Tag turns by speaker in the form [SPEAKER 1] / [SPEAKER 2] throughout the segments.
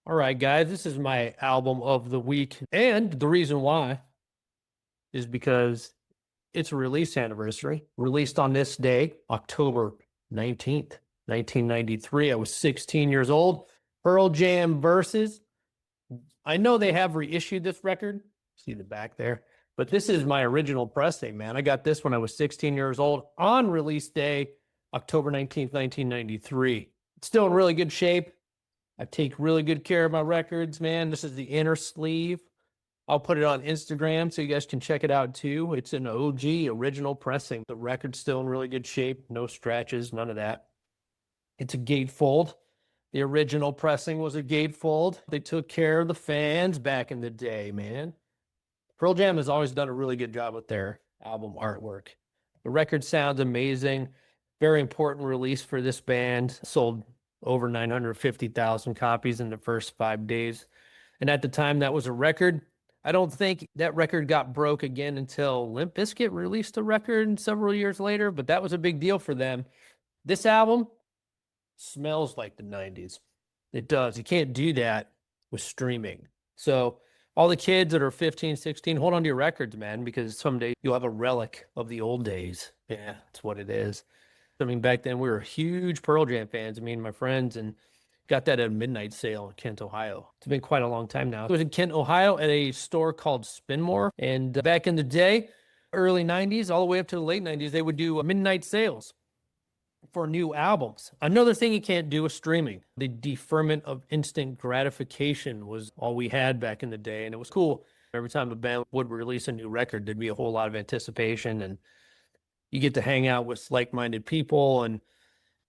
[SPEAKER 1] All right, guys, this is my album of the week. And the reason why is because it's a release anniversary. Released on this day, October 19th, 1993. I was 16 years old. Pearl Jam versus. I know they have reissued this record. See the back there. But this is my original pressing, man. I got this when I was 16 years old on release day, October 19th, 1993. It's still in really good shape. I take really good care of my records, man. This is the inner sleeve. I'll put it on Instagram so you guys can check it out too. It's an OG original pressing. The record's still in really good shape. No scratches, none of that. It's a gatefold. The original pressing was a gatefold. They took care of the fans back in the day, man. Pearl Jam has always done a really good job with their album artwork. The record sounds amazing. Very important release for this band. Sold over 950,000 copies in the first 5 days. And at the time, that was a record. I don't think that record got broke again until Limp Bizkit released a record several years later, but that was a big deal for them. This album smells like the 90s. It does. You can't do that with streaming. So all the kids that are 15, 16, hold on to your records, man, because someday you'll have a relic of the old days. Yeah, that's what it is. I mean, back then we were huge Pearl Jam fans. I mean, my friends, and got that at a midnight sale in Kent, Ohio. It's been quite a long time now. It was in Kent, Ohio at a store called Spinmore. And back in the day, early 90s, all the way up to the late 90s, they would do midnight sales for new albums. Another thing you can't do is streaming. The deferment of instant gratification was all we had back in the day. And it was cool. Every time a band would release a new record, there'd be a whole lot of anticipation, and you get to hang out with like-minded people and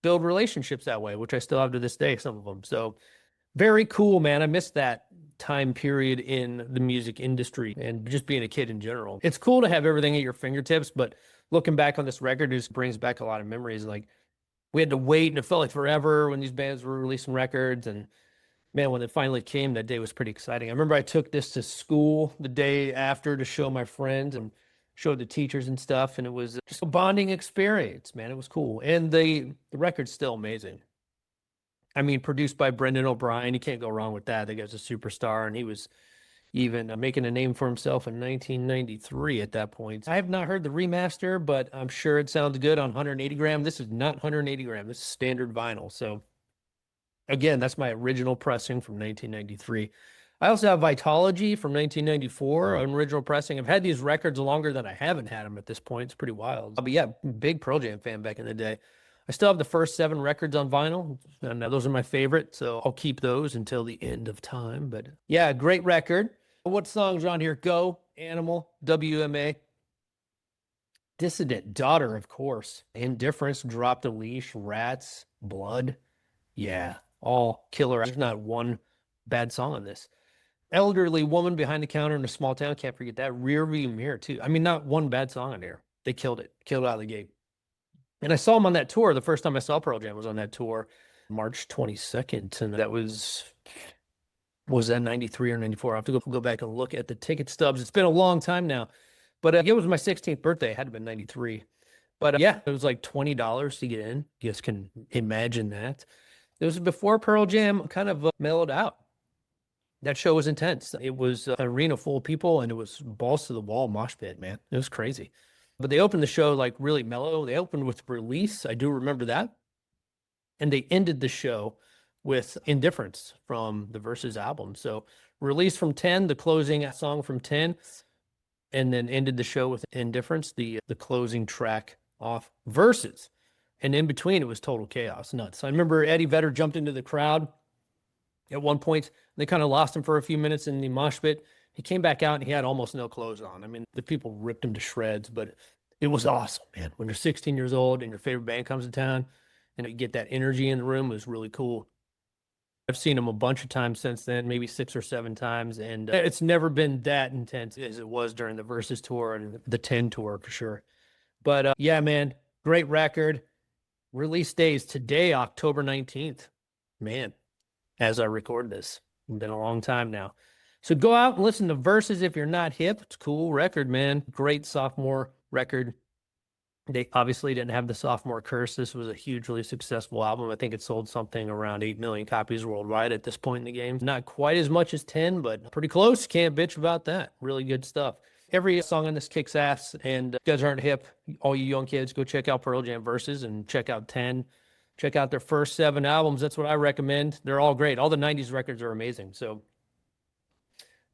[SPEAKER 1] build relationships that way, which I still have to this day, some of them. So very cool, man. I miss that time period in the music industry and just being a kid in general. It's cool to have everything at your fingertips, but looking back on this record just brings back a lot of memories. Like, we had to wait, and it felt like forever when these bands were releasing records. And man, when it finally came, that day was pretty exciting. I remember I took this to school the day after to show my friends and showed the teachers and stuff, and it was just a bonding experience, man. It was cool. And the record's still amazing. I mean, produced by Brendan O'Brien. You can't go wrong with that. The guy's a superstar, and he was even making a name for himself in 1993 at that point. I have not heard the remaster, but I'm sure it sounds good on 180 gram. This is not 180 gram. This is standard vinyl. So again, that's my original pressing from 1993. I also have Vitology from 1994, an original pressing. I've had these records longer than I haven't had them at this point. It's pretty wild. But yeah, big Pearl Jam fan back in the day. I still have the first 7 records on vinyl, and those are my favorite, so I'll keep those until the end of time. But yeah, great record. What songs are on here? Go, Animal, W.M.A. Dissident, Daughter, of course. Indifference, Drop the Leash, Rats, Blood. Yeah, all killer. There's not one bad song on this. Elderly Woman Behind the Counter in a Small Town. Can't forget that. Rear View Mirror, too. I mean, not one bad song on there. They killed it. Killed it out of the gate. And I saw them on that tour. The first time I saw Pearl Jam was on that tour, March 22nd. And that was that 93 or 94? I'll have to go back and look at the ticket stubs. It's been a long time now. But it was my 16th birthday. It had to have been 93. But yeah, it was like $20 to get in. You guys can imagine that. It was before Pearl Jam kind of mellowed out. That show was intense. It was an arena full of people, and it was balls to the wall mosh pit, man. It was crazy. But they opened the show like really mellow. They opened with Release. I do remember that. And they ended the show with Indifference from the Versus album. So Release from 10, the closing song from 10, and then ended the show with Indifference, the closing track off Versus. And in between, it was total chaos, nuts. I remember Eddie Vedder jumped into the crowd at one point. They kind of lost him for a few minutes in the mosh pit. He came back out and he had almost no clothes on. I mean, the people ripped him to shreds, but it was awesome, man. When you're 16 years old and your favorite band comes to town and you get that energy in the room, it was really cool. I've seen him a bunch of times since then, maybe 6 or 7 times, and it's never been that intense as it was during the Versus tour and the 10 tour for sure. But yeah, man, great record. Release days today, October 19th. Man, as I record this, it's been a long time now. So go out and listen to Versus if you're not hip. It's a cool record, man. Great sophomore record. They obviously didn't have the sophomore curse. This was a hugely successful album. I think it sold something around 8 million copies worldwide at this point in the game. Not quite as much as 10, but pretty close. Can't bitch about that. Really good stuff. Every song on this kicks ass, and if you guys aren't hip, all you young kids, go check out Pearl Jam Versus and check out 10. Check out their first 7 albums. That's what I recommend. They're all great. All the 90s records are amazing. So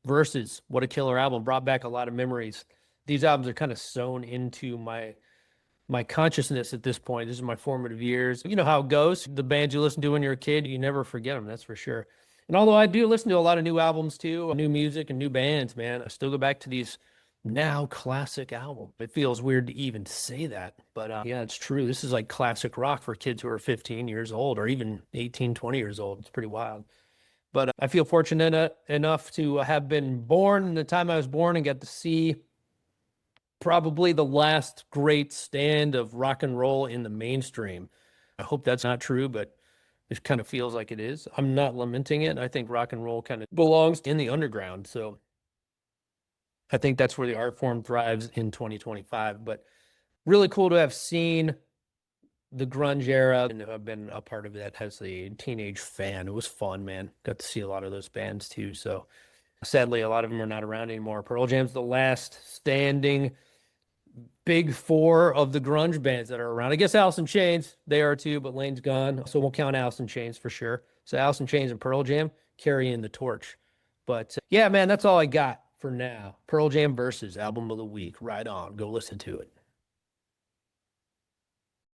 [SPEAKER 1] Versus, what a killer album. Brought back a lot of memories. These albums are kind of sewn into my consciousness at this point. This is my formative years. You know how it goes. The bands you listen to when you're a kid, you never forget them, that's for sure. And although I do listen to a lot of new albums too, new music and new bands, man, I still go back to these now classic albums. It feels weird to even say that, but yeah, it's true. This is like classic rock for kids who are 15 years old or even 18, 20 years old. It's pretty wild. But I feel fortunate enough to have been born in the time I was born and get to see probably the last great stand of rock and roll in the mainstream. I hope that's not true, but it kind of feels like it is. I'm not lamenting it. I think rock and roll kind of belongs in the underground. So I think that's where the art form thrives in 2025. But really cool to have seen the grunge era, and I've been a part of that as a teenage fan. It was fun, man. Got to see a lot of those bands too. So sadly, a lot of them are not around anymore. Pearl Jam's the last standing big 4 of the grunge bands that are around. I guess Alice in Chains, they are too, but Lane's gone. So we'll count Alice in Chains for sure. So Alice in Chains and Pearl Jam carrying the torch. But yeah, man, that's all I got for now. Pearl Jam Versus, album of the week. Right on. Go listen to it.